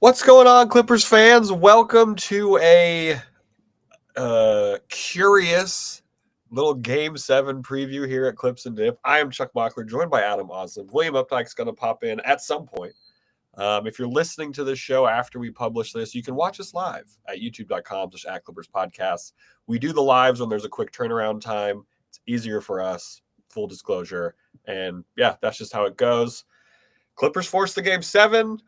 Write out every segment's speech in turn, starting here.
What's going on, Clippers fans? Welcome to a curious little Game 7 preview here at Clips and Dip. I am Chuck Mockler, joined by Adam Oslin. William Updike's going to pop in at some point. If you're listening to this show after we publish this, you can watch us live at youtube.com/@ClippersPodcasts. We do the lives when there's a quick turnaround time. It's easier for us, full disclosure. And yeah, that's just how it goes. Clippers forced the Game 7.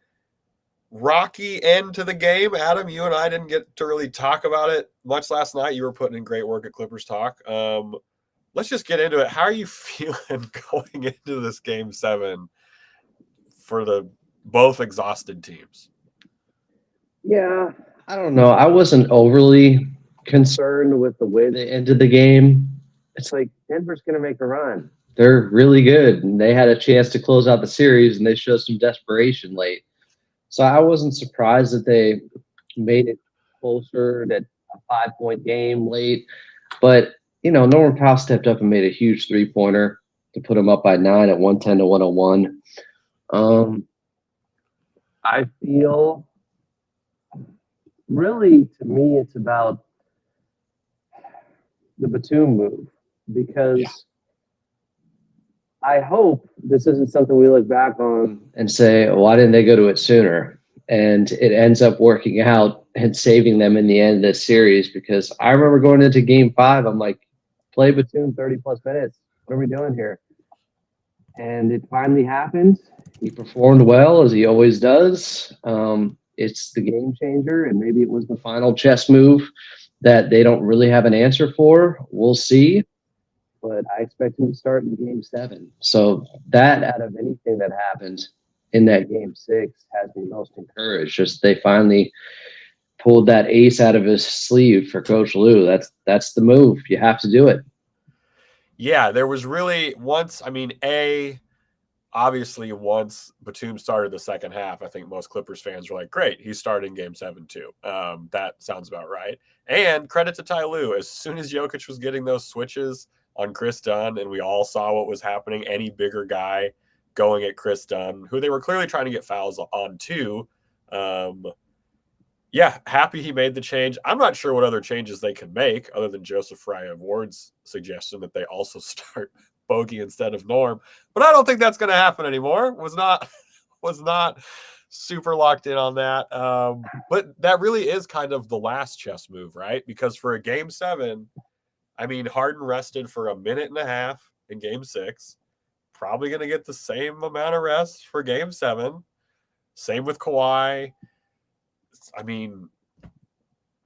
Rocky end to the game. Adam, you and I didn't get to really talk about it much last night. You were putting in great work at Clippers Talk. Let's just get into it. How are you feeling going into this Game 7 for the both exhausted teams? Yeah, I don't know. I wasn't overly concerned with the way they ended the game. It's like Denver's going to make a run. They're really good, and they had a chance to close out the series, and they showed some desperation late. So I wasn't surprised that they made it closer, that a 5-point game late. But, Norman Powell stepped up and made a huge three-pointer to put them up by 9 at 110 to 101. I feel really, to me, it's about the Batum move because I hope this isn't something we look back on and say, why didn't they go to it sooner? And it ends up working out and saving them in the end of this series, because I remember going into Game 5, I'm like, play Batum 30-plus minutes. What are we doing here? And it finally happened. He performed well, as he always does. It's the game changer, and maybe it was the final chess move that they don't really have an answer for. We'll see. But I expect him to start in Game 7. So that, out of anything that happened in that Game 6, has me most encouraged. Just they finally pulled that ace out of his sleeve for Coach Lue. That's the move. You have to do it. Yeah, there was really obviously once Batum started the second half, I think most Clippers fans were like, great, he's starting Game 7 too. That sounds about right. And credit to Ty Lue. As soon as Jokic was getting those switches on Chris Dunn, and we all saw what was happening, any bigger guy going at Chris Dunn, who they were clearly trying to get fouls on too. Happy he made the change. I'm not sure what other changes they could make other than Joseph Raya Ward's suggestion that they also start Bogey instead of Norm, but I don't think that's going to happen anymore. Was not super locked in on that. But that really is kind of the last chess move, right? Because for a Game 7, Harden rested for a minute and a half in Game 6, probably going to get the same amount of rest for Game 7. Same with Kawhi. Why didn't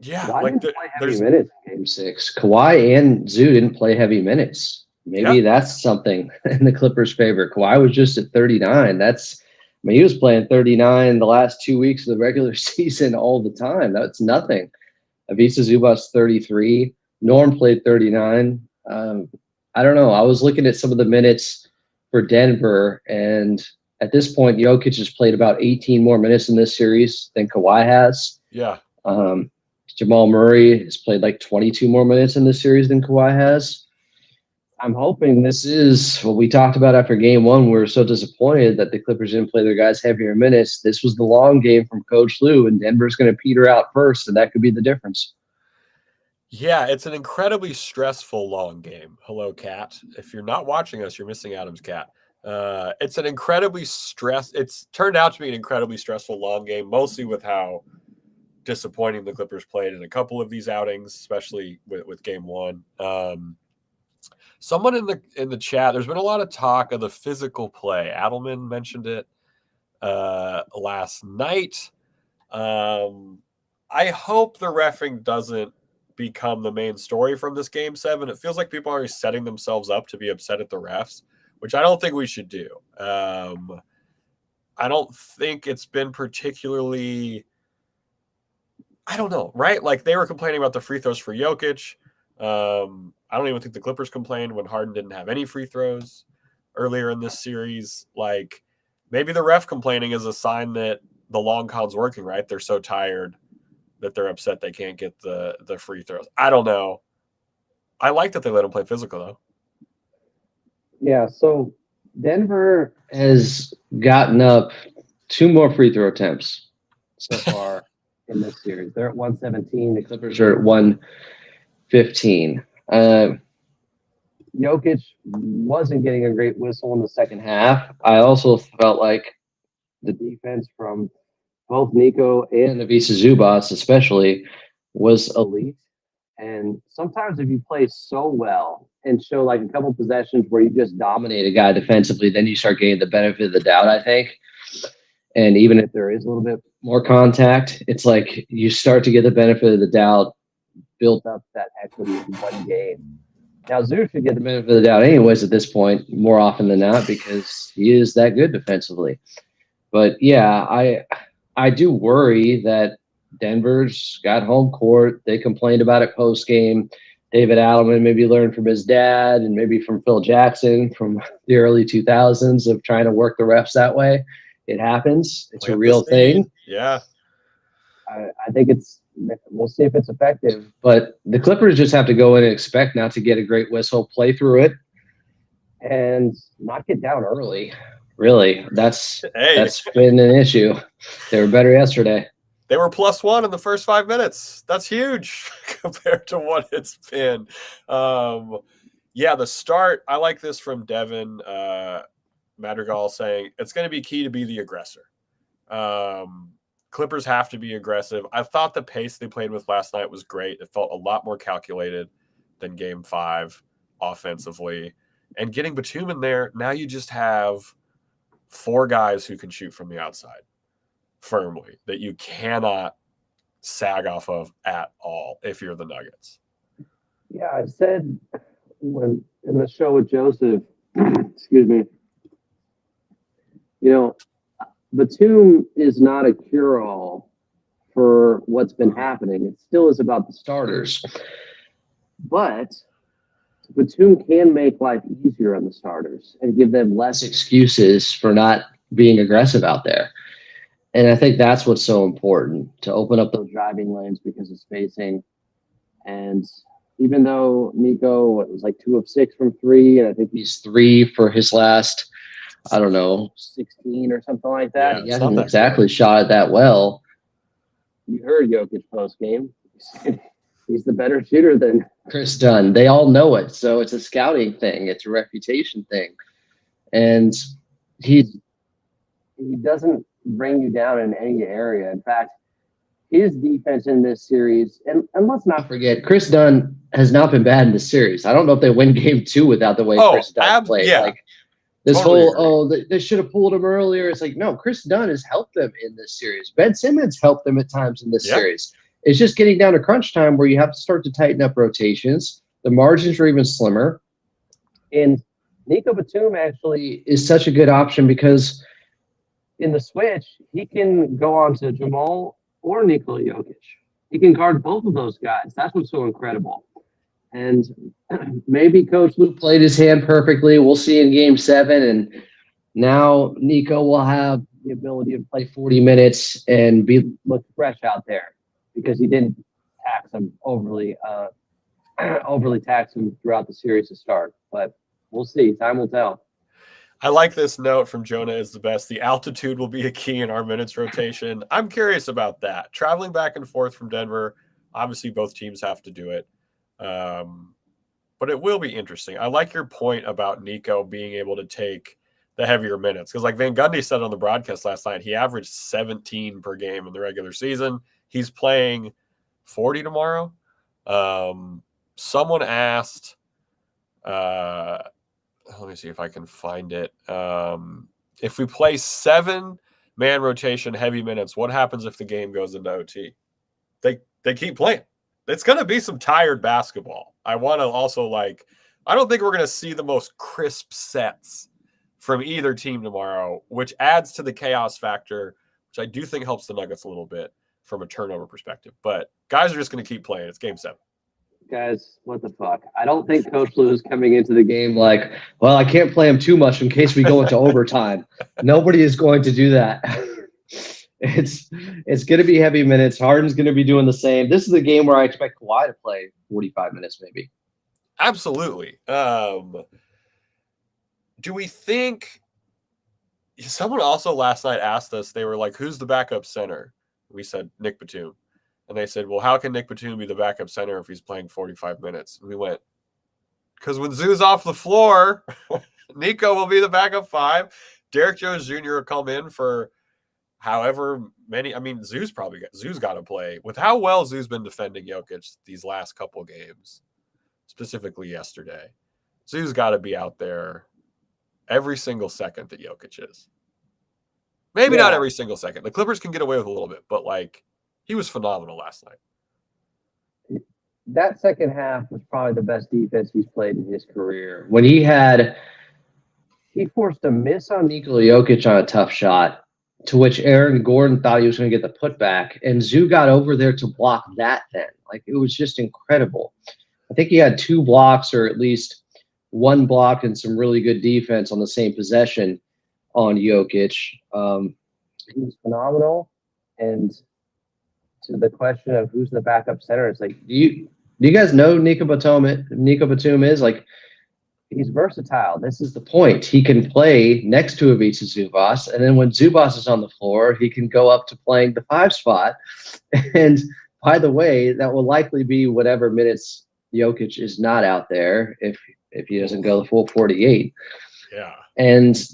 play heavy minutes in Game 6? Kawhi and Zoo didn't play heavy minutes. Maybe that's something in the Clippers' favor. Kawhi was just at 39. He was playing 39 the last 2 weeks of the regular season all the time. That's nothing. Avisa Zubac's 33. Norm played 39. I don't know. I was looking at some of the minutes for Denver, and at this point, Jokic has played about 18 more minutes in this series than Kawhi has. Yeah. Jamal Murray has played like 22 more minutes in this series than Kawhi has. I'm hoping this is what we talked about after Game 1. We were so disappointed that the Clippers didn't play their guys heavier minutes. This was the long game from Coach Lue, and Denver's going to peter out first, and that could be the difference. Yeah, it's an incredibly stressful long game. Hello, cat. If you're not watching us, you're missing Adam's cat. It's turned out to be an incredibly stressful long game, mostly with how disappointing the Clippers played in a couple of these outings, especially with Game 1. Someone in the chat, there's been a lot of talk of the physical play. Adelman mentioned it last night. I hope the reffing doesn't become the main story from this Game 7. It feels like people are already setting themselves up to be upset at the refs, which I don't think we should do. I don't think it's been particularly, I don't know, right? Like they were complaining about the free throws for Jokic. I don't even think the Clippers complained when Harden didn't have any free throws earlier in this series. Like maybe the ref complaining is a sign that the long call's working, right? They're so tired that they're upset they can't get the free throws. I don't know. I like that they let him play physical, though. Yeah, so Denver has gotten up 2 more free throw attempts so far in this series. They're at 117. The Clippers are at 115. Jokic wasn't getting a great whistle in the second half. I also felt like the defense from both Nico and Ivica Zubac especially was elite. And sometimes if you play so well and show like a couple possessions where you just dominate a guy defensively, then you start getting the benefit of the doubt, I think. And even if there is a little bit more contact, it's like you start to get the benefit of the doubt, built up that equity in one game. Now, Zeus should get the benefit of the doubt anyways at this point, more often than not, because he is that good defensively. But yeah, I do worry that Denver's got home court. They complained about it post game. David Adelman maybe learned from his dad and maybe from Phil Jackson from the early 2000s of trying to work the refs that way. It happens. It's a real thing. Yeah. I think we'll see if it's effective. But the Clippers just have to go in and expect not to get a great whistle, play through it, and not get down early. Really, that's been an issue. They were better yesterday. They were +1 in the first 5 minutes. That's huge compared to what it's been. Yeah, the start, I like this from Devin Madrigal saying, it's going to be key to be the aggressor. Clippers have to be aggressive. I thought the pace they played with last night was great. It felt a lot more calculated than Game 5 offensively. And getting Batum in there, now you just have 4 guys who can shoot from the outside firmly that you cannot sag off of at all if you're the Nuggets. Yeah, I said when in the show with Joseph, excuse me, Batum is not a cure-all for what's been happening. It still is about the starters. But Batum can make life easier on the starters and give them less excuses for not being aggressive out there. And I think that's what's so important, to open up those driving lanes because of spacing. And even though Nico was like 2 of 6 from 3, and I think he's 3 for his last, 16 or something like that. Yeah, he hasn't exactly shot it that well. You heard Jokic post game. He's the better shooter than Chris Dunn. They all know it. So it's a scouting thing. It's a reputation thing. And he doesn't bring you down in any area. In fact, his defense in this series, and let's not forget, Chris Dunn has not been bad in this series. I don't know if they win Game 2 without the way Chris Dunn played. Yeah. Like this totally they should have pulled him earlier. It's like, no, Chris Dunn has helped them in this series. Ben Simmons helped them at times in this series. It's just getting down to crunch time where you have to start to tighten up rotations. The margins are even slimmer. And Nico Batum actually is such a good option because in the switch, he can go on to Jamal or Nikola Jokic. He can guard both of those guys. That's what's so incredible. And maybe Coach Luke played his hand perfectly. We'll see in Game 7. And now Nico will have the ability to play 40 minutes and look fresh out there because he didn't overly tax him throughout the series to start. But we'll see. Time will tell. I like this note from Jonah is the best. The altitude will be a key in our minutes rotation. I'm curious about that. Traveling back and forth from Denver, obviously both teams have to do it. But it will be interesting. I like your point about Nico being able to take the heavier minutes. Because like Van Gundy said on the broadcast last night, he averaged 17 per game in the regular season. He's playing 40 tomorrow. Someone asked let me see if I can find it. If we play 7-man rotation heavy minutes, what happens if the game goes into OT? They keep playing. It's going to be some tired basketball. I want to also I don't think we're going to see the most crisp sets from either team tomorrow, which adds to the chaos factor, which I do think helps the Nuggets a little bit from a turnover perspective. But guys are just going to keep playing. It's Game 7. Guys, what the fuck? I don't think Coach Lou is coming into the game like, well, I can't play him too much in case we go into overtime. Nobody is going to do that. It's going to be heavy minutes. Harden's going to be doing the same. This is a game where I expect Kawhi to play 45 minutes maybe. Absolutely. Do we think – someone also last night asked us, they were like, who's the backup center? We said Nick Batum. And they said, well, how can Nick Batum be the backup center if he's playing 45 minutes? And we went, because when Zoo's off the floor, Nico will be the backup 5. Derek Jones Jr. will come in for however many. I mean, Zoo's got to play. With how well Zoo's been defending Jokic these last couple games, specifically yesterday, Zoo's got to be out there every single second that Jokic is. Maybe not every single second. The Clippers can get away with a little bit, but like he was phenomenal last night. That second half was probably the best defense he's played in his career. When he forced a miss on Nikola Jokic on a tough shot, to which Aaron Gordon thought he was going to get the putback, and Zoo got over there to block that then. Like, it was just incredible. I think he had 2 blocks, or at least 1 block and some really good defense on the same possession on Jokic. He was phenomenal. And to the question of who's the backup center, it's like, do you guys know Nico Batum is? Like, he's versatile. This is the point. He can play next to Ivica Zubac, and then when Zubac is on the floor, he can go up to playing the 5 spot. And by the way, that will likely be whatever minutes Jokic is not out there if he doesn't go the full 48. Yeah. And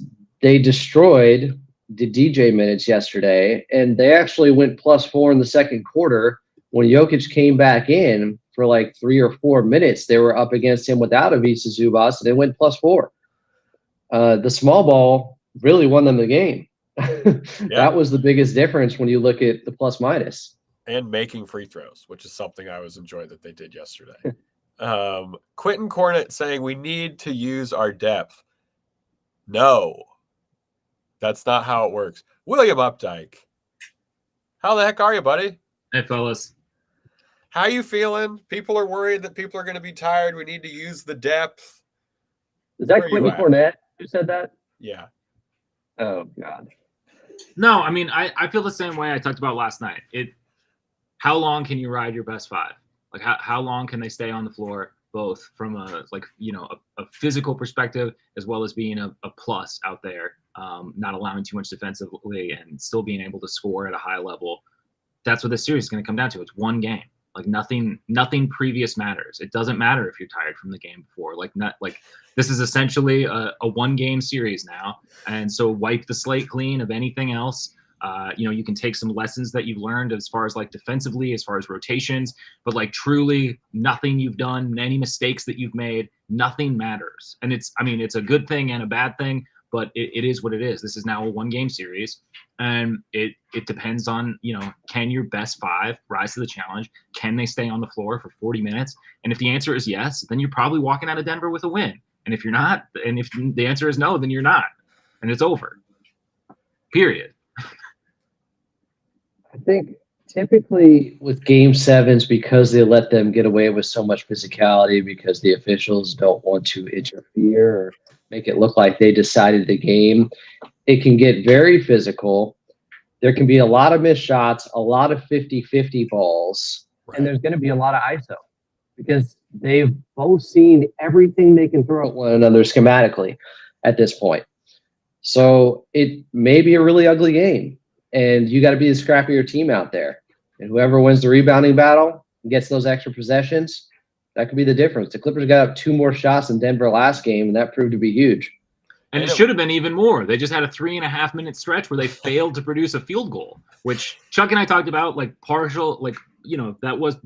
they destroyed the DJ minutes yesterday, and they actually went +4 in the second quarter. When Jokic came back in for like 3 or 4 minutes, they were up against him without Ivica Zubac, and they went +4. The small ball really won them the game. That was the biggest difference when you look at the plus minus. And making free throws, which is something I always enjoyed that they did yesterday. Quentin Cornett saying we need to use our depth. No, that's not how it works. William Updike, how the heck are you, buddy? Hey, fellas. How you feeling? People are worried that people are going to be tired. We need to use the depth. Is that Quentin Cornett who said that? Yeah. Oh, God. No, I mean, I feel the same way I talked about last night. How long can you ride your best 5? Like, how long can they stay on the floor, both from a physical perspective as well as being a plus out there, not allowing too much defensively and still being able to score at a high level. That's what this series is going to come down to. It's one game. Like, nothing previous matters. It doesn't matter if you're tired from the game before. This is essentially a 1-game series now, and so wipe the slate clean of anything else. You can take some lessons that you've learned as far as like defensively, as far as rotations, but like truly nothing you've done, any mistakes that you've made, nothing matters. And it's a good thing and a bad thing, but it is what it is. This is now a 1-game series, and it depends on, can your best 5 rise to the challenge? Can they stay on the floor for 40 minutes? And if the answer is yes, then you're probably walking out of Denver with a win. And if you're not, and if the answer is no, then you're not, and it's over. Period. I think typically with Game 7s, because they let them get away with so much physicality, because the officials don't want to interfere or make it look like they decided the game, it can get very physical. There can be a lot of missed shots, a lot of 50-50 balls, and there's going to be a lot of ISO because they've both seen everything they can throw at one another schematically at this point. So it may be a really ugly game, and you got to be the scrappier team out there. And whoever wins the rebounding battle and gets those extra possessions, that could be the difference. The Clippers got up 2 more shots than Denver last game, and that proved to be huge. And it should have been even more. They just had a 3.5-minute stretch where they failed to produce a field goal, which Chuck and I talked about, like partial, like, that was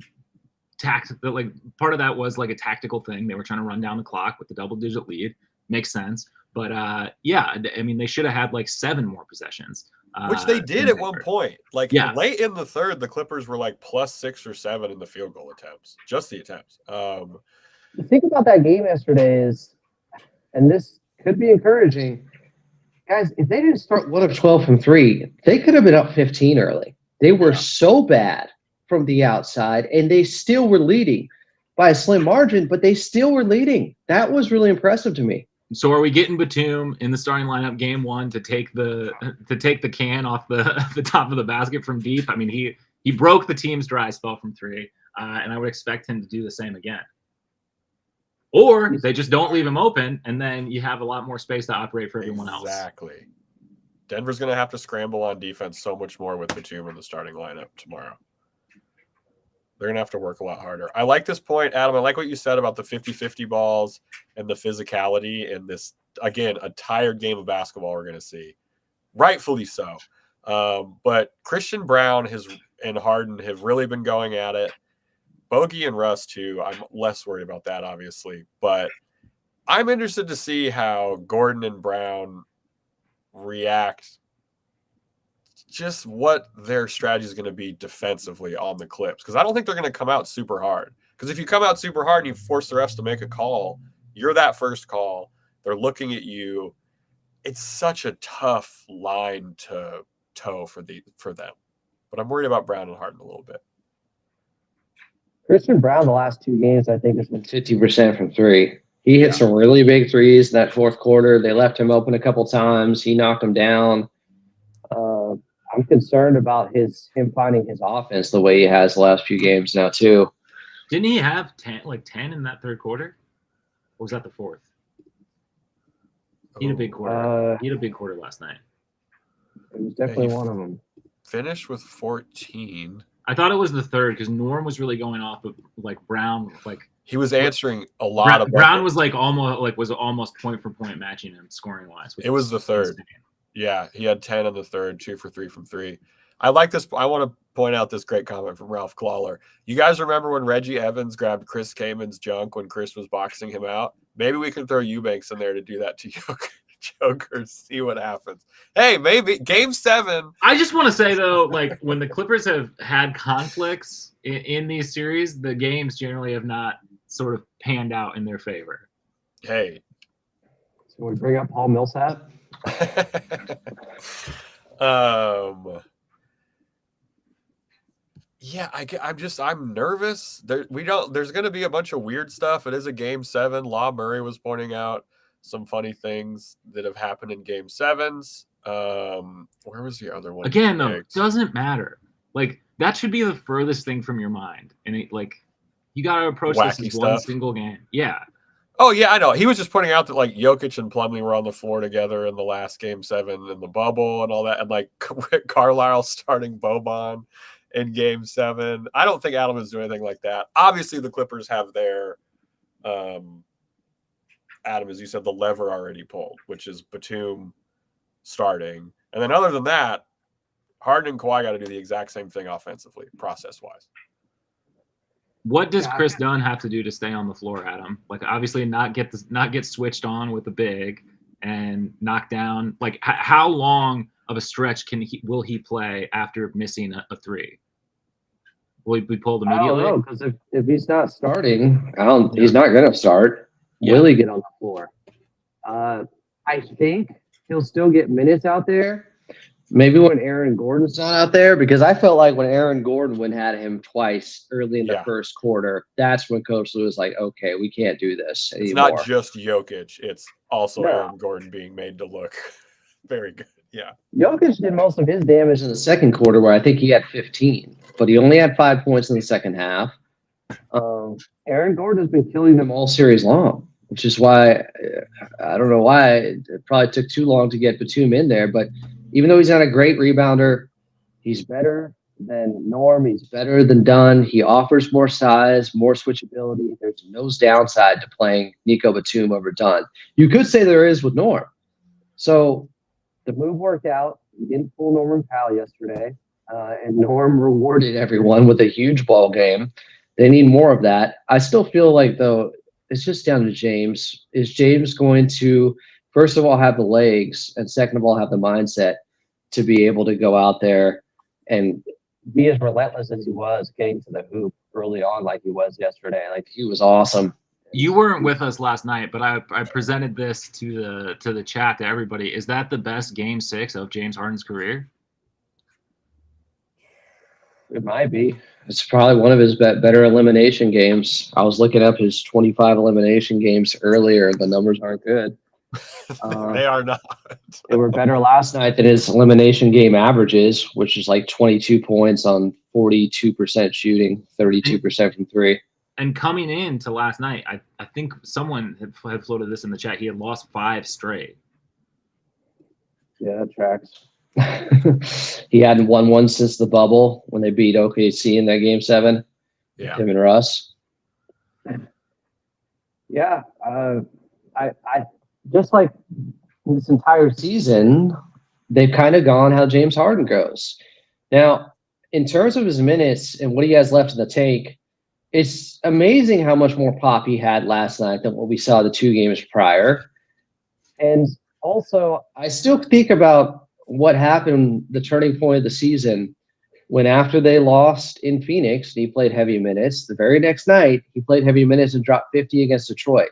part of that was like a tactical thing. They were trying to run down the clock with the double-digit lead. Makes sense. But they should have had like 7 more possessions. Which they did at one point. Late in the third, the Clippers were like +6 or 7 in the field goal attempts. Just the attempts. The thing about that game yesterday is, and this could be encouraging, guys, if they didn't start 1 of 12 from 3, they could have been up 15 early. They were so bad from the outside, and they still were leading by a slim margin, but they still were leading. That was really impressive to me. So are we getting Batum in the starting lineup game 1 to take the can off the top of the basket from deep? I mean, he broke the team's dry spell from 3, and I would expect him to do the same again. Or they just don't leave him open, and then you have a lot more space to operate for everyone else. Exactly. Denver's going to have to scramble on defense so much more with Batum in the starting lineup tomorrow. They're going to have to work a lot harder. I like this point, Adam. I like what you said about the 50-50 balls and the physicality and this, again, a tired game of basketball we're going to see. Rightfully so. But Christian Brown and Harden have really been going at it. Bogey and Russ, too. I'm less worried about that, obviously. But I'm interested to see how Gordon and Brown react, just what their strategy is going to be defensively on the Clips, because I don't think they're going to come out super hard. Because if you come out super hard and you force the refs to make a call, you're that first call. They're looking at you. It's such a tough line to toe for them. But I'm worried about Brown and Harden a little bit. Christian Brown, the last 2 games, I think, has been 50% from 3. He hit some really big threes in that fourth quarter. They left him open a couple times. He knocked them down. I'm concerned about him finding his offense the way he has the last few games now, too. Didn't he have 10 in that third quarter? Or was that the fourth? He had a big quarter. He had a big quarter last night. It was definitely one of them. Finished with 14. I thought it was the third because Norm was really going off, but Brown, he was answering a lot of. Brown was almost point for point matching him scoring wise. It was the third. Insane. Yeah, he had 10 in the third, 2 for 3 from 3. I like this. I want to point out this great comment from Ralph Clawler. You guys remember when Reggie Evans grabbed Chris Kamen's junk when Chris was boxing him out? Maybe we can throw Eubanks in there to do that to Joker. See what happens. Hey, maybe Game 7. I just want to say, though, when the Clippers have had conflicts in these series, the games generally have not sort of panned out in their favor. Hey. So we bring up Paul Millsap? Yeah, I'm nervous. There's going to be a bunch of weird stuff. It is a Game 7. Law Murray was pointing out some funny things that have happened in Game 7s. Where was the other one? Again, though, it doesn't matter. That should be the furthest thing from your mind. And you got to approach this as one single game. Yeah. Oh, yeah, I know. He was just pointing out that, Jokic and Plumlee were on the floor together in the last Game 7 in the bubble and all that. And, Rick Carlisle starting Boban in Game 7. I don't think Adam is doing anything like that. Obviously, the Clippers have their, Adam, as you said, the lever already pulled, which is Batum starting. And then other than that, Harden and Kawhi got to do the exact same thing offensively, process-wise. What does Chris Dunn have to do to stay on the floor, Adam? Obviously not get switched on with the big and knock down. How long of a stretch will he play after missing a 3? Will he be pulled immediately? I don't know, because if he's not starting, he's not going to start. Yeah. Will he get on the floor? I think he'll still get minutes out there. Maybe when Aaron Gordon's not out there, because I felt like when Aaron Gordon had him twice early in the first quarter, that's when Coach Lue was like, okay, we can't do this anymore. It's not just Jokic. It's also Aaron Gordon being made to look very good. Yeah. Jokic did most of his damage in the second quarter where I think he had 15, but he only had 5 points in the second half. Aaron Gordon has been killing them all series long, which is why I don't know why it probably took too long to get Batum in there, but even though he's not a great rebounder, he's better than Norm. He's better than Dunn. He offers more size, more switchability. There's no downside to playing Nico Batum over Dunn. You could say there is with Norm. So the move worked out. He didn't pull Norman Powell yesterday, and Norm rewarded everyone with a huge ball game. They need more of that. I still feel like, though, it's just down to James. Is James going to – first of all, have the legs, and second of all, have the mindset to be able to go out there and be as relentless as he was getting to the hoop early on like he was yesterday. He was awesome. You weren't with us last night, but I presented this to the chat to everybody. Is that the best Game 6 of James Harden's career? It might be. It's probably one of his better elimination games. I was looking up his 25 elimination games earlier. The numbers aren't good. They are not. They were better last night than his elimination game averages, which is 22 points on 42% shooting, 32% from 3. And coming into last night, I think someone had floated this in the chat. He had lost 5 straight. Yeah, that tracks. He hadn't won one since the bubble when they beat OKC in that game 7. Yeah. Him and Russ. Yeah, I just like This entire season, they've kind of gone how James Harden goes. Now, in terms of his minutes and what he has left in the tank, it's amazing how much more pop he had last night than what we saw the 2 games prior. And also, I still think about what happened, the turning point of the season, when after they lost in Phoenix, and he played heavy minutes, the very next night, he played heavy minutes and dropped 50 against Detroit.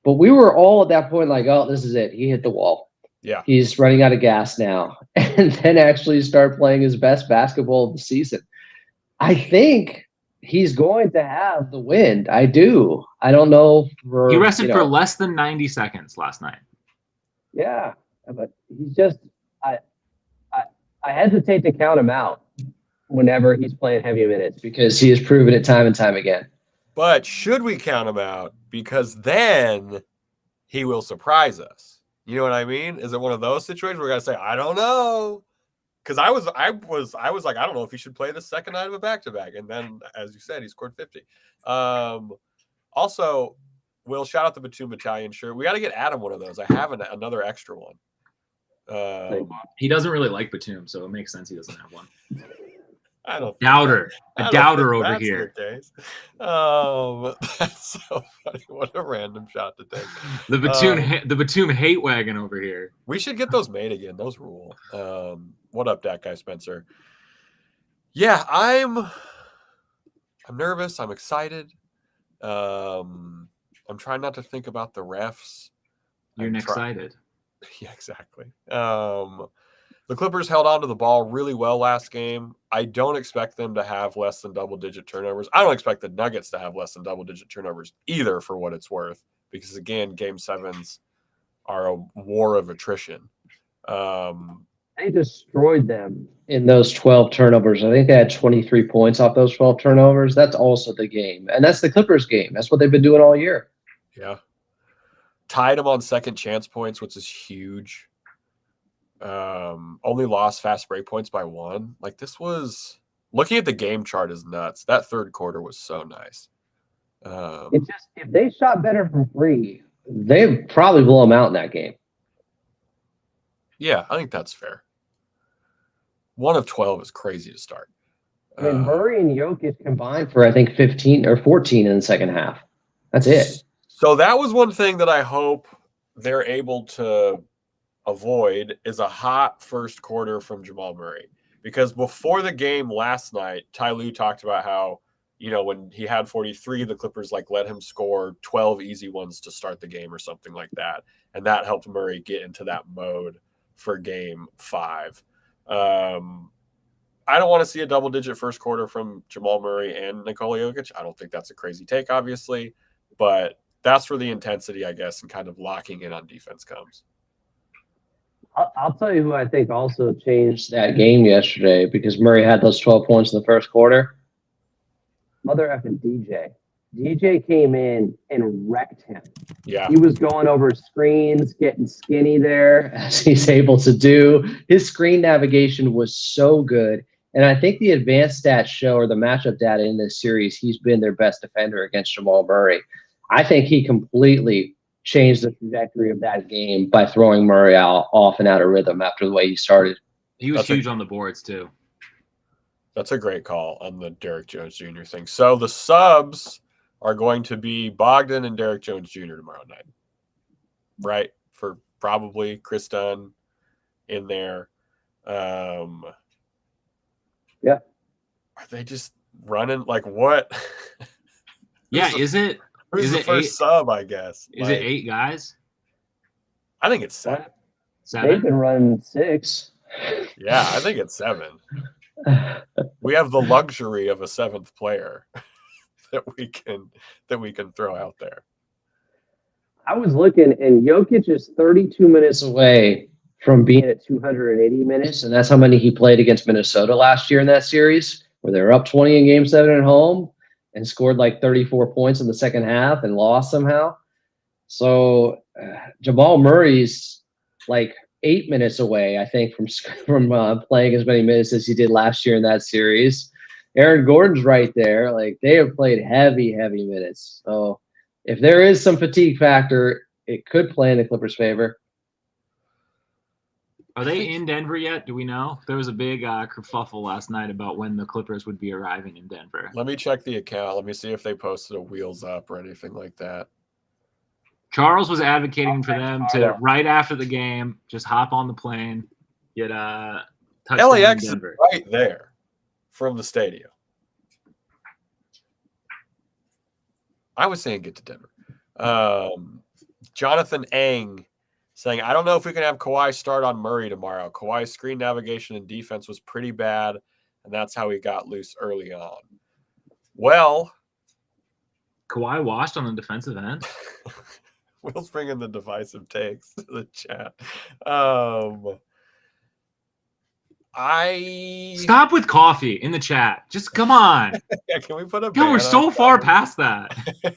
But we were all at that point like, oh, this is it. He hit the wall. Yeah. He's running out of gas now. And then actually start playing his best basketball of the season. I think he's going to have the wind. I do. I don't know. He rested for less than 90 seconds last night. Yeah, but he's just I hesitate to count him out whenever he's playing heavy minutes. because he has proven it time and time again. But should we count him out? Because then he will surprise us. You know what I mean? Is it one of those situations where we gotta say, I don't know? Because I was like, I don't know if he should play the second night of a back-to-back. And then, as you said, he scored 50. Also, Will, shout out the Batum Italian shirt. We got to get Adam one of those. I have another extra one. He doesn't really like Batum, so it makes sense he doesn't have one. I don't Doubter. I A don't doubter think over that's here. the case. That's so funny. What a random shot to take. The Batum hate wagon over here. We should get those made again. Those rule. What up, that guy Spencer? Yeah, I'm nervous. I'm excited. I'm trying not to think about the refs. You're excited. Yeah, exactly. The Clippers held on to the ball really well last game. I don't expect them to have less than double-digit turnovers. I don't expect the Nuggets to have less than double-digit turnovers either, for what it's worth, because, again, Game 7s are a war of attrition. They destroyed them In those 12 turnovers, I think they had 23 points off those 12 turnovers. That's also the game. And that's the Clippers game. That's what they've been doing all year. Yeah. Tied them on second chance points, which is huge. Only lost fast break points by 1. Like, this was looking at the game chart is nuts. That third quarter was so nice. It's just if they shot better from free, They probably blow them out in that game. Yeah, I think that's fair. 1 of 12 is crazy to start. I mean, Murray and Jokic Combined for, I think, 15 or 14 in the second half. That's it. So that was one thing that I hope they're able to avoid is a hot first quarter from Jamal Murray. Because before the game last night, Ty Lue talked about how, when he had 43, the Clippers let him score 12 easy ones to start the game or something like that. And that helped Murray get into that mode for Game 5. I don't want to see a double-digit first quarter from Jamal Murray and Nikola Jokic. I don't think that's a crazy take, obviously. But that's where the intensity, I guess, and kind of locking in on defense comes. I'll tell you who I think also changed That game yesterday, because Murray had those 12 points in the first quarter. mother effing DJ. DJ came in and wrecked him. Yeah. He was going over screens, getting skinny there. As he's able to do. His screen navigation was so good. And I think the advanced stats show, or the matchup data in this series, he's been their best defender against Jamal Murray. I think he completely changed the trajectory of that game by throwing Murray off and out of rhythm after the way he started. He was huge on the boards, too. That's a great call on the Derek Jones Jr. thing. So the subs are going to be Bogdan and Derek Jones Jr. tomorrow night, right? For probably Chris Dunn in there. Yeah. Are they just running what? Yeah, is it Who's the first sub, I guess? Is it 8 guys? I think it's 7. They've 7? been running 6. Yeah, I think it's 7. We have the luxury of a 7th player that we can throw out there. I was looking, and Jokic is 32 minutes away from being at 280 minutes. And that's how many he played against Minnesota last year in that series, where they were up 20 in Game 7 at home and scored 34 points in the second half and lost somehow. So Jamal Murray's 8 minutes away, I think, from playing as many minutes as he did last year in that series. Aaron Gordon's right there. Like, they have played heavy minutes. So if there is some fatigue factor, it could play in the Clippers' favor. Are they in Denver yet? Do we know? There was a big kerfuffle last night about when the Clippers would be arriving in Denver. Let me check the account. Let me see if they posted a wheels up or anything like that. Charles was advocating for them to, right after the game, just hop on the plane, get touchdown LAX in Denver. is right there from the stadium. I was saying get to Denver. Jonathan Ang saying, I don't know if we can have Kawhi start on Murray tomorrow. Kawhi's screen navigation and defense was pretty bad, and that's how he got loose early on. Well, Kawhi washed on the defensive end. Will's bringing the divisive takes to the chat. Stop with coffee in the chat. Just come on. Yeah, can we put a ban We're so on far coffee? past that.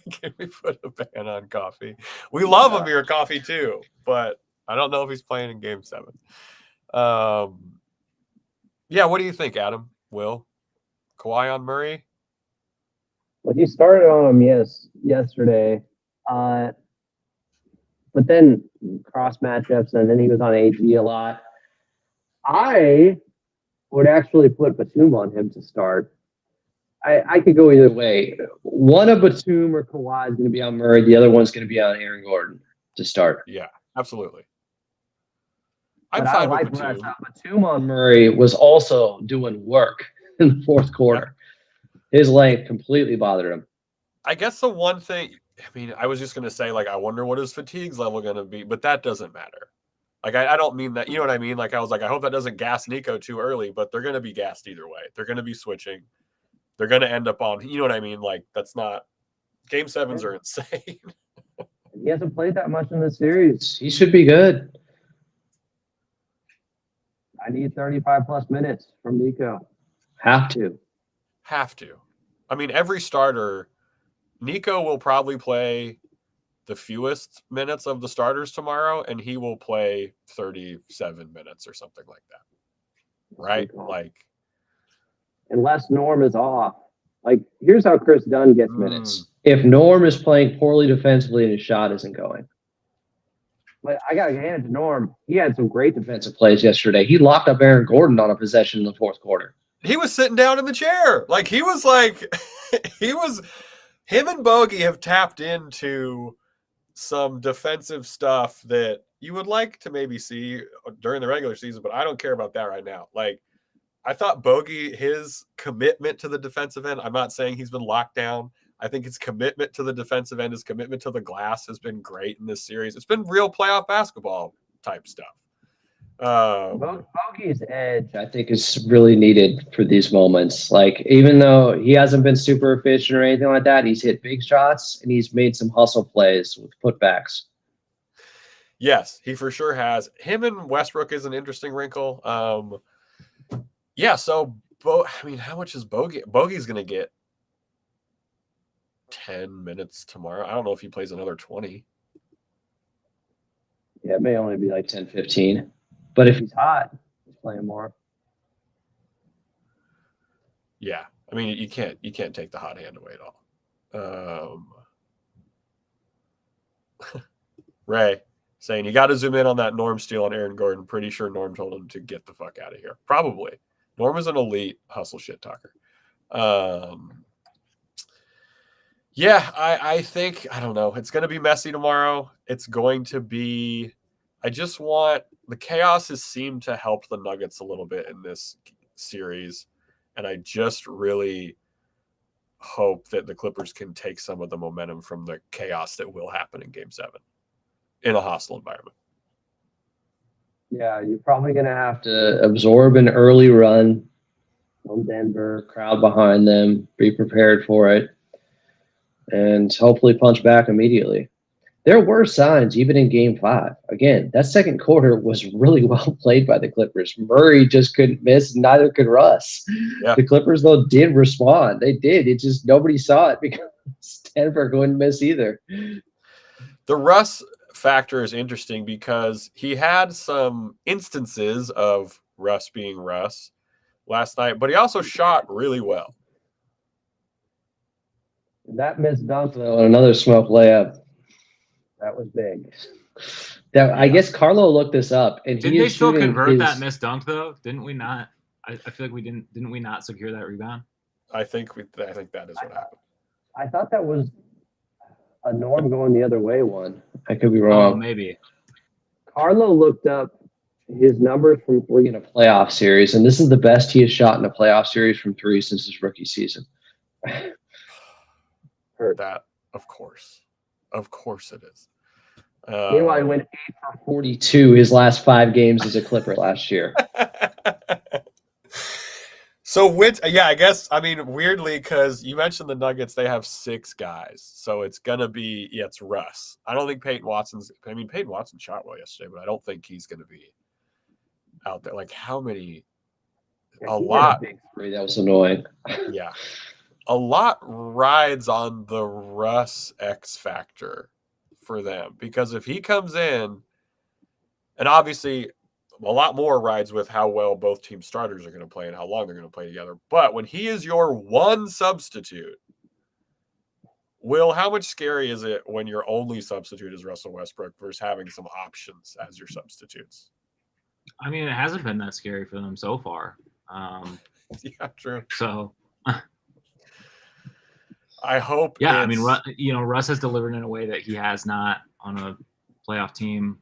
Can we put a ban on coffee? We love Amir Coffee too, but I don't know if he's playing in Game 7. Yeah, what do you think, Adam? Will? Kawhi on Murray? Well, he started on him yesterday, but then cross matchups, and then he was on AG a lot. I would actually put Batum on him to start. I could go either way. One of Batum or Kawhi is going to be on Murray. The other one's going to be on Aaron Gordon to start. Yeah, absolutely. But I'm fine I with Batum. Batum on Murray was also doing work in the fourth quarter. His length completely bothered him. I guess the one thing, I mean, I was just going to say, like, I wonder what his fatigues level going to be, but that doesn't matter. Like, I don't mean that, you know what I mean? Like, I was like, I hope that doesn't gas Nico too early, but they're going to be gassed either way. They're going to be switching. They're going to end up on, you know what I mean? Like, that's not, Game 7s are insane. He hasn't played that much in the series. He should be good. I need 35-plus minutes from Nico. Have to. Have to. I mean, every starter, Nico will probably play the fewest minutes of the starters tomorrow, and he will play 37 minutes or something like that. Right? Like, unless Norm is off. Like, here's how Chris Dunn gets minutes. If Norm is playing poorly defensively and his shot isn't going. But I got to hand it to Norm. He had some great Defensive plays yesterday. He locked up Aaron Gordon on a possession in the fourth quarter. he was sitting down in the chair. Like, he was like, him and Bogey have tapped into some defensive stuff that you would like to maybe see during the regular season, but I don't care about that right now. Like, I thought Bogey, his commitment to the defensive end, I'm not saying he's been locked down. I think his commitment to the defensive end, his commitment to the glass has been great in this series. It's been real playoff basketball type stuff. Bogey's edge, I think, is really needed for these moments. Like, even though he hasn't been super efficient or anything like that, he's hit big shots and he's made some hustle plays with putbacks. Yes, he for sure has. Him and Westbrook is an interesting wrinkle. Yeah, so, I mean, how much is Bogey? Bogey's going to get 10 minutes tomorrow. I don't know if he plays another 20. Yeah, it may only be like 10, 15. But if he's hot, he's playing more. Yeah, I mean, you can't take the hot hand away at all. Ray saying you got to zoom in on that Norm steal on Aaron Gordon. Pretty sure Norm told him to get the fuck out of here. Probably. Norm is an elite hustle shit talker. Yeah, I think, I don't know. It's going to be messy tomorrow. It's going to be, I just want, the chaos has seemed to help the Nuggets a little bit in this series. And I just really hope that the Clippers can take some of the momentum from the chaos that will happen in Game 7 in a hostile environment. Yeah, you're probably going to have to absorb an early run from Denver, crowd behind them, be prepared for it, and hopefully punch back immediately. There were signs even in Game 5. Again, that second quarter was really well played by the Clippers. Murray just couldn't miss, neither could Russ. Yeah. The Clippers, though, did respond. They did. It just nobody saw it because Denver couldn't miss either. The Russ factor is interesting because he had some instances of Russ being Russ last night, but he also shot really well. That missed dunk though, and another smoke layup. That was big. I guess Carlo looked this up, and Did they still convert that missed dunk though? Didn't we not? I feel like we didn't. Didn't we not secure that rebound? I think that is what happened. I thought that was a Norm going the other way one. I could be Oh, wrong. maybe. Carlo looked up his numbers from three In a playoff series, and this is the best he has shot in a playoff series from three since his rookie season. Hurt. That, of course it is. Meanwhile, he went 8 for 42 his last 5 games as a Clipper last year. So I guess, I mean, weirdly, because you mentioned the Nuggets, they have 6 guys. So it's going to be, it's Russ. I don't think Peyton Watson shot well yesterday, but I don't think he's going to be out there. Like, how many? A lot. Big three. That was annoying. Yeah. A lot rides on the Russ X factor for them, because if he comes in, and obviously a lot more rides with how well both team starters are going to play and how long they're going to play together. But when he is your one substitute, how much scary is it when your only substitute is Russell Westbrook versus having some options as your substitutes? I mean, it hasn't been that scary for them so far. Yeah, true. So I hope. Yeah, I mean, Russ has delivered in a way that he has not on a playoff team.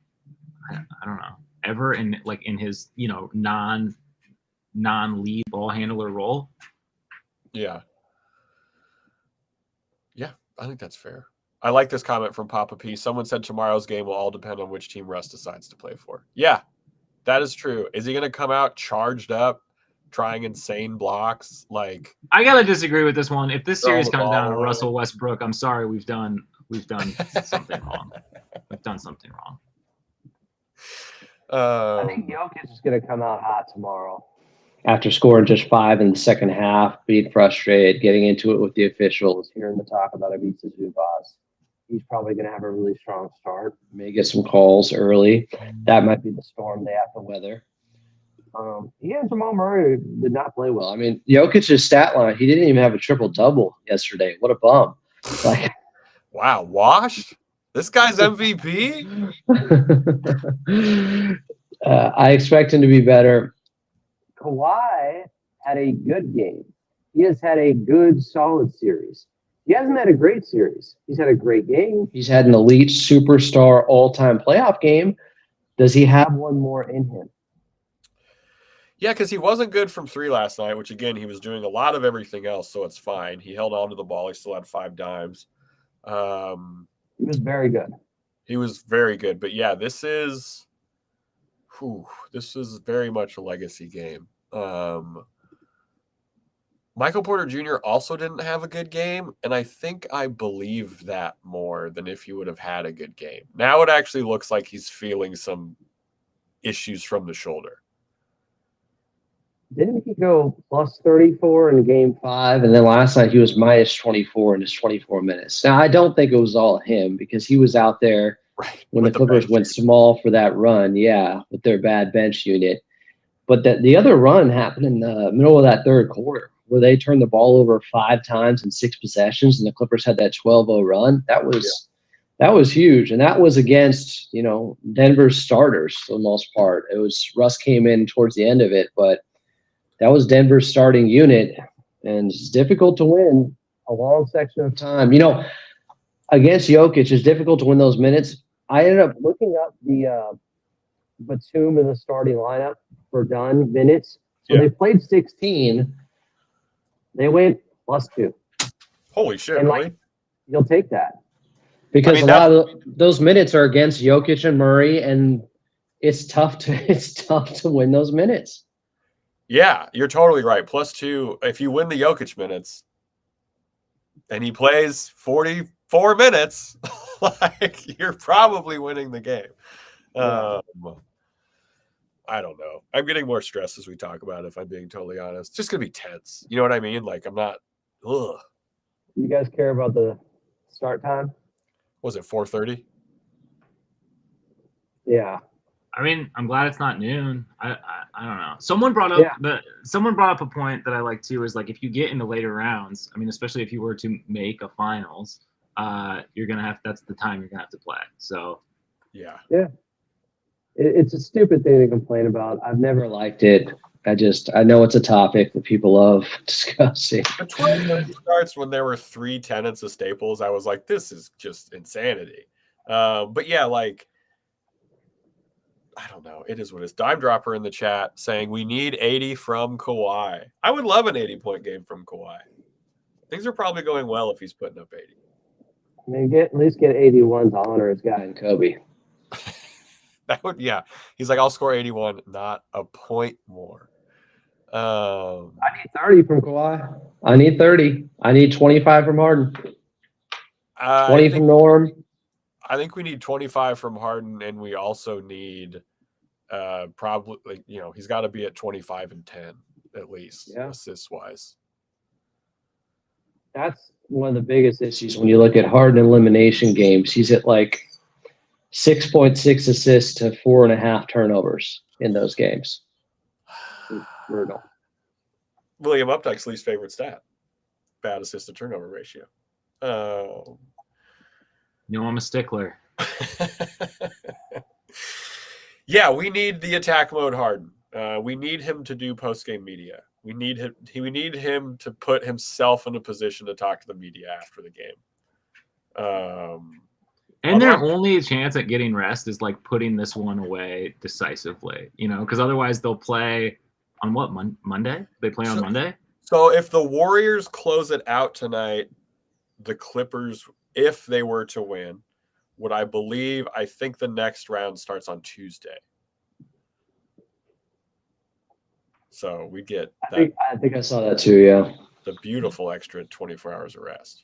I don't know, ever in his non-lead ball handler role. Yeah, I think that's fair. I like this comment from Papa P. Someone said tomorrow's game will all depend on which team Russ decides to play for. Yeah, that is true. Is he going to come out charged up, trying insane blocks? Like, I gotta disagree with this one. If this series the comes ball down to away. Russell Westbrook, I'm sorry, we've done something wrong. We've done something wrong. I think Jokic is going to come out hot tomorrow. After scoring just 5 in the second half, being frustrated, getting into it with the officials, Hearing the talk about Ivica Zubac, he's probably going to have a really strong start. may get some calls early. That might be the storm they have to weather. He and Jamal Murray did not play well. Well, I mean, Jokic's stat line, he didn't even have a triple-double yesterday. What a bum. Like, wow, washed? This guy's MVP? I expect him to be better. Kawhi had a good game. He has had a good, solid series. He hasn't had a great series. He's had a great game. He's had an elite superstar all-time playoff game. Does he have one more in him? Yeah, because he wasn't good from 3 last night, which, again, he was doing a lot of everything else, so it's fine. He held on to the ball. He still had 5 dimes. He was very good. He was very good. But, yeah, this is very much a legacy game. Michael Porter Jr. also didn't have a good game, and I think I believe that more than if he would have had a good game. Now it actually looks like he's feeling some issues from the shoulder. Didn't he go plus 34 in game 5, and then last night he was minus 24 in his 24 minutes. Now, I don't think it was all him because he was out there when the Clippers went small for that run, with their bad bench unit. But the other run happened in the middle of that third quarter where they turned the ball over 5 times in 6 possessions, and the Clippers had that 12-0 run. That was huge, and that was against Denver's starters for the most part. It was Russ came in towards the end of it, but that was Denver's starting unit, and it's difficult to win a long section of time. Against Jokic, it's difficult to win those minutes. I ended up looking up the Batum in the starting lineup for done minutes. So they played 16. They went +2. Holy shit, And, really? You'll take that. Because a lot of those minutes are against Jokic and Murray, and it's tough to win those minutes. Yeah, you're totally right. +2, if you win the Jokic minutes and he plays 44 minutes, you're probably winning the game. I don't know. I'm getting more stressed as we talk about it, if I'm being totally honest. It's just going to be tense. You know what I mean? Like, I'm not – You guys care about the start time? Was it 4:30? Yeah. I mean, I'm glad it's not noon. I don't know. Someone brought up a point that I like too, is like if you get into later rounds, I mean, especially if you were to make a finals, you're gonna have that's the time you're gonna have to play. So Yeah. It's a stupid thing to complain about. I've never Liked it. I know it's a topic that people love discussing. The 12:30 starts when there were 3 tenants of Staples. I was like, this is just insanity. But yeah, like, I don't know. It is what it is. Dime Dropper in the chat saying we need 80 from Kawhi. I would love an 80-point game from Kawhi. Things are probably going well if he's putting up 80. I mean, at least get 81 to honor his guy. And Kobe. That would, yeah. He's like, I'll score 81, not a point more. I need 30 from Kawhi. I need 30. I need 25 from Harden. 20 from Norm. I think we need 25 from Harden, and we also need probably, he's got to be at 25 and 10 at least, assists wise. That's one of the biggest issues when you look at Harden elimination games. He's at like 6.6 assists to 4.5 turnovers in those games. Brutal. William Updike's least favorite stat: bad assist to turnover ratio. I'm a stickler. Yeah, we need the attack mode Harden. We need him to do post-game media. We need him to put himself in a position to talk to the media after the game. And their only chance at getting rest is like putting this one away decisively, because otherwise they'll play on what, Monday? They play on Monday? So if the Warriors close it out tonight, the Clippers, if they were to win, I think the next round starts on Tuesday. So we get that. I think I saw that too, yeah. The beautiful extra 24 hours of rest.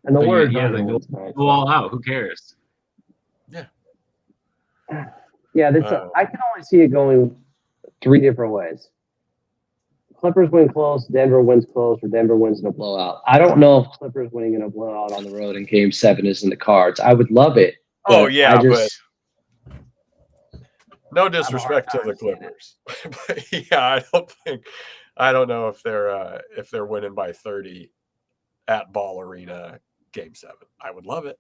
And the Warriors they go all out. Who cares? Yeah. Yeah, I can only see it going 3 different ways. Clippers win close, Denver wins close, or Denver wins in a blowout. I don't know if Clippers winning in a blowout on the road in Game 7 is in the cards. I would love it. Oh, yeah, but no disrespect to the Clippers. But yeah, I don't know if they're winning by 30 at Ball Arena Game 7. I would love it.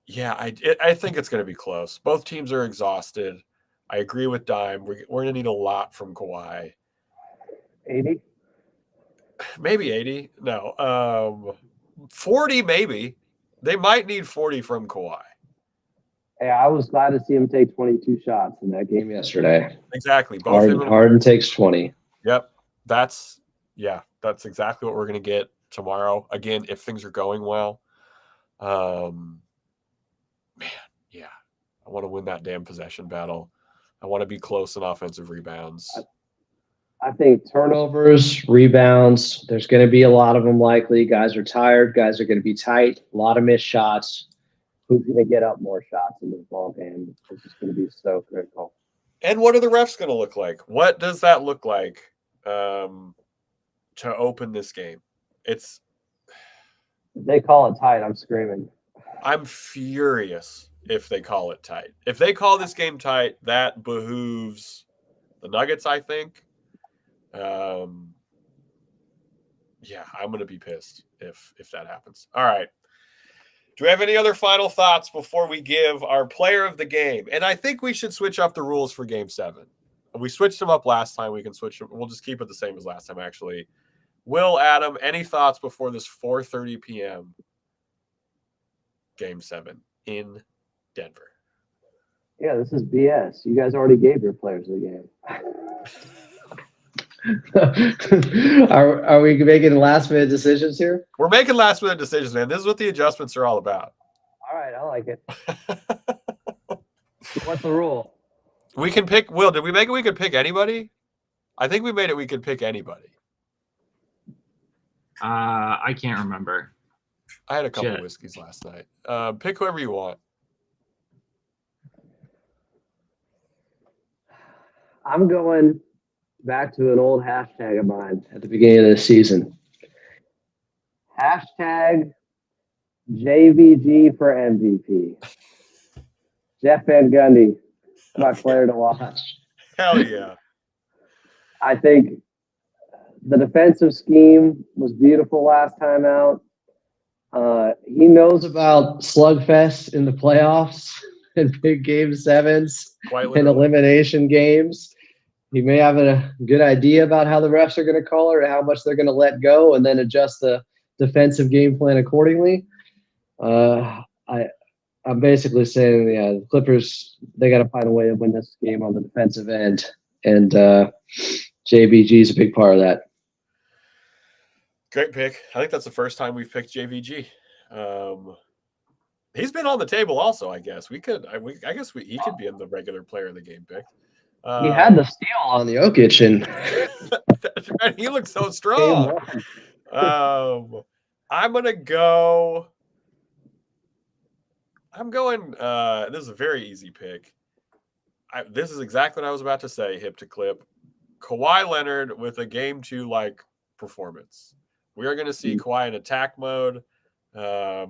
Yeah, I think it's going to be close. Both teams are exhausted. I agree with Dime. We're going to need a lot from Kawhi. 80? Maybe 80. No. 40 maybe. They might need 40 from Kawhi. Hey, I was glad to see him take 22 shots in that game yesterday. Exactly. Harden takes 20. Yep. That's exactly what we're going to get tomorrow. Again, if things are going well. Man, yeah. I want to win that damn possession battle. I want to be close in offensive rebounds. I think turnovers, rebounds, there's going to be a lot of them likely. Guys are tired. Guys are going to be tight. A lot of missed shots. Who's going to get up more shots in this ball game? It's just going to be so critical. And what are the refs going to look like? What does that look like to open this game? If they call it tight, I'm screaming. I'm furious if they call it tight. If they call this game tight, that behooves the Nuggets, I think. Yeah, I'm going to be pissed if that happens. All right. Do we have any other final thoughts before we give our player of the game? And I think we should switch up the rules for Game 7. We switched them up last time. We can switch them. We'll just keep it the same as last time, actually. Will, Adam, any thoughts before this 4:30 p.m. Game 7 in Denver? Yeah, this is BS. You guys already gave your players the game. Are we making last-minute decisions here? We're making last-minute decisions, man. This is what the adjustments are all about. All right, I like it. What's the rule? We can pick. Will, did we make it we could pick anybody? I think we made it we could pick anybody. I can't remember. I had a couple whiskeys last night. Pick whoever you want. I'm going back to an old hashtag of mine at the beginning of the season. Hashtag JVG for MVP. Jeff Van Gundy, my player to watch. Hell yeah. I think the defensive scheme was beautiful last time out. He knows About slugfest in the playoffs and big game sevens Quite and literally. elimination games. He may have a good idea about how the refs are going to call it or how much they're going to let go and then adjust the defensive game plan accordingly. I'm basically saying, yeah, the Clippers, they got to find a way to win this game on the defensive end. And JBG is a big part of that. Great pick. I think that's the first time we've picked JVG. He's been on the table also, I guess. He could be in the regular player of the game pick. He had the steal on the Jokic, and he looked so game strong. one. I'm going, this is a very easy pick. This is exactly what I was about to say, hip to clip. Kawhi Leonard with a game 2 like performance. We are going to see Kawhi in attack mode. I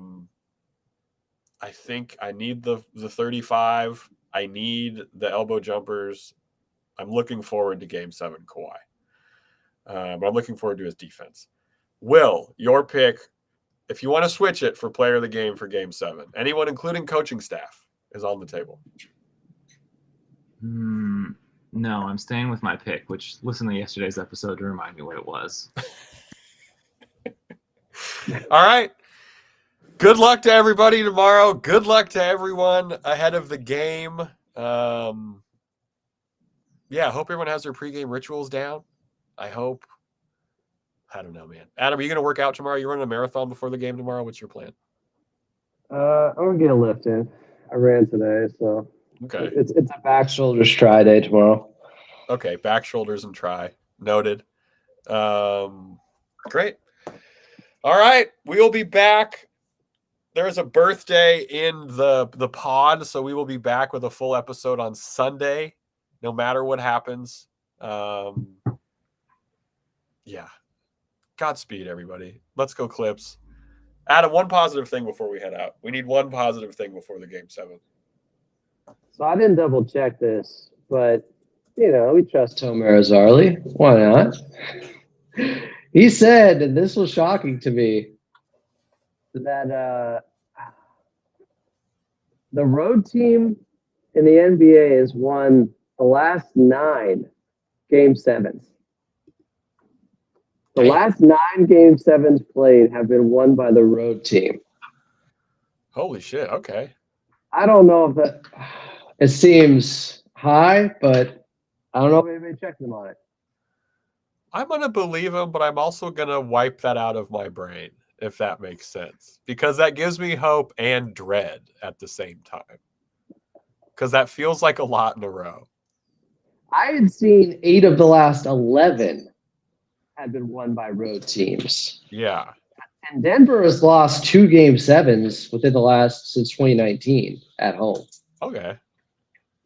think I need the 35. I need the elbow jumpers. I'm looking forward to game 7 Kawhi. But I'm looking forward to his defense. Will, your pick, if you want to switch it for player of the game for game 7, anyone, including coaching staff, is on the table. No, I'm staying with my pick, which listen to yesterday's episode to remind me what it was. All right. Good luck to everybody tomorrow. Good luck to everyone ahead of the game. I hope everyone has their pregame rituals down. I don't know, man. Adam, are you going to work out tomorrow? You running a marathon before the game tomorrow? What's your plan? I'm gonna get a lift in. I ran today, so Okay. it's a back shoulders try day tomorrow. Okay, back, shoulders, and try. Noted. Great. All right, we will be back. There's a birthday in the pod, so we will be back with a full episode on Sunday, no matter what happens. Godspeed, everybody. Let's go Clips. Adam, one positive thing before we head out. We need one positive thing before the game 7. So I didn't double check this, but we trust Tomer Azarli. Why not? He said, and this was shocking to me, that the road team in the NBA has won the last 9 game 7s. The Damn. last 9 game 7s played have been won by the road team. Holy shit. Okay. I don't know if that. it seems high, but I don't know if anybody checked them on it. I'm going to believe him, but I'm also going to wipe that out of my brain, if that makes sense, because that gives me hope and dread at the same time, because that feels like a lot in a row. I had seen 8 of the last 11 had been won by road teams. Yeah. And Denver has lost 2 game 7s within the last since 2019 at home. Okay.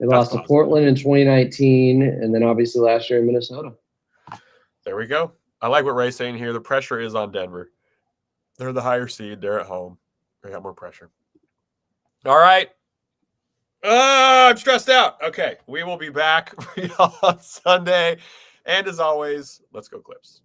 They lost to Portland in 2019, and then obviously last year in Minnesota. There we go. I like what Ray's saying here. The pressure is on Denver. They're the higher seed. They're at home. They got more pressure. All right. I'm stressed out. Okay. We will be back on Sunday. And as always, let's go Clips.